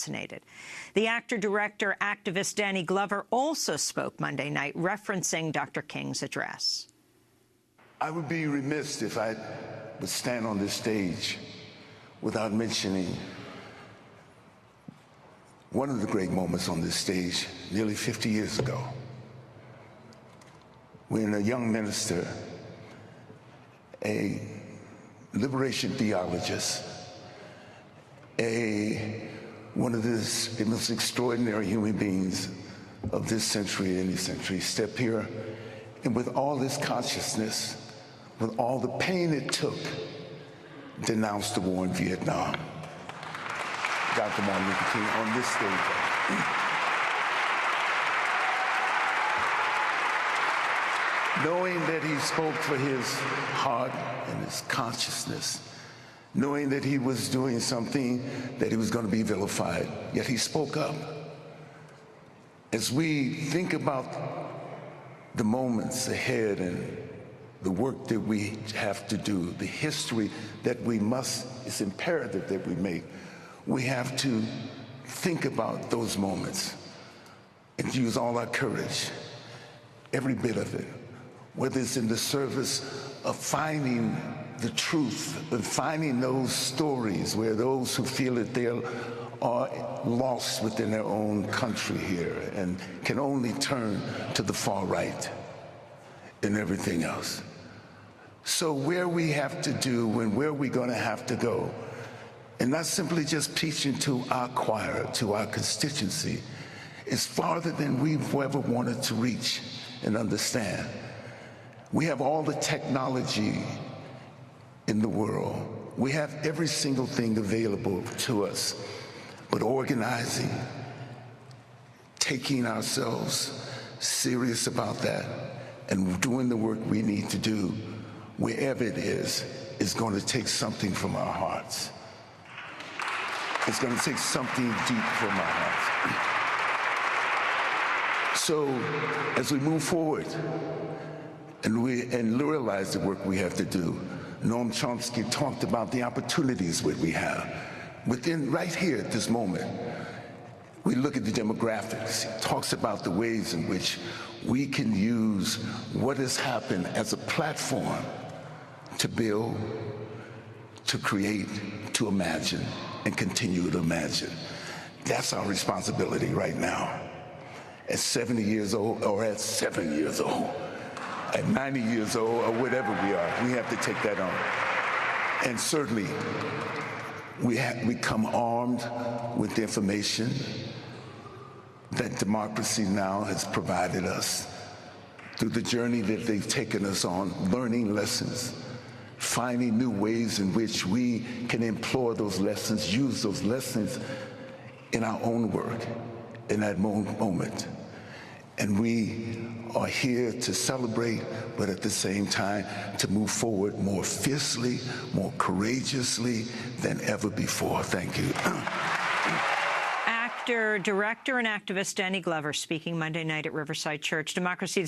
assassinated. The actor, director, activist Danny Glover also spoke Monday night, referencing Dr. King's address. I would be remiss if I would stand on this stage without mentioning one of the great moments on this stage nearly 50 years ago, when a young minister, a liberation theologist, one of the most extraordinary human beings of this century, any century, stepped here and with all this consciousness, with all the pain it took, denounced the war in Vietnam. Dr. Martin Luther King on this stage. Knowing that he spoke for his heart and his consciousness, knowing that he was doing something that he was going to be vilified, yet he spoke up. As we think about the moments ahead and the work that we have to do, the history that we must, it's imperative that we make, we have to think about those moments and use all our courage, every bit of it, whether it's in the service of finding the truth and finding those stories where those who feel that they are lost within their own country here and can only turn to the far right and everything else. So where we have to do and where we're going to have to go, and not simply just preaching to our choir, to our constituency, is farther than we've ever wanted to reach and understand. We have all the technology in the world. We have every single thing available to us, but organizing, taking ourselves serious about that, and doing the work we need to do, wherever it is going to take something from our hearts. It's going to take something deep from our hearts. So as we move forward and realize the work we have to do, Noam Chomsky talked about the opportunities that we have within right here at this moment. We look at the demographics. He talks about the ways in which we can use what has happened as a platform to build, to create, to imagine, and continue to imagine. That's our responsibility right now. At 70 years old, or at 7 years old, at 90 years old, or whatever we are, we have to take that on. And certainly, we come armed with the information that democracy now has provided us through the journey that they've taken us on, learning lessons, finding new ways in which we can employ those lessons, use those lessons in our own work in that moment. And we are here to celebrate, but at the same time, to move forward more fiercely, more courageously than ever before. Thank you. Actor, director, and activist Danny Glover speaking Monday night at Riverside Church. Democracy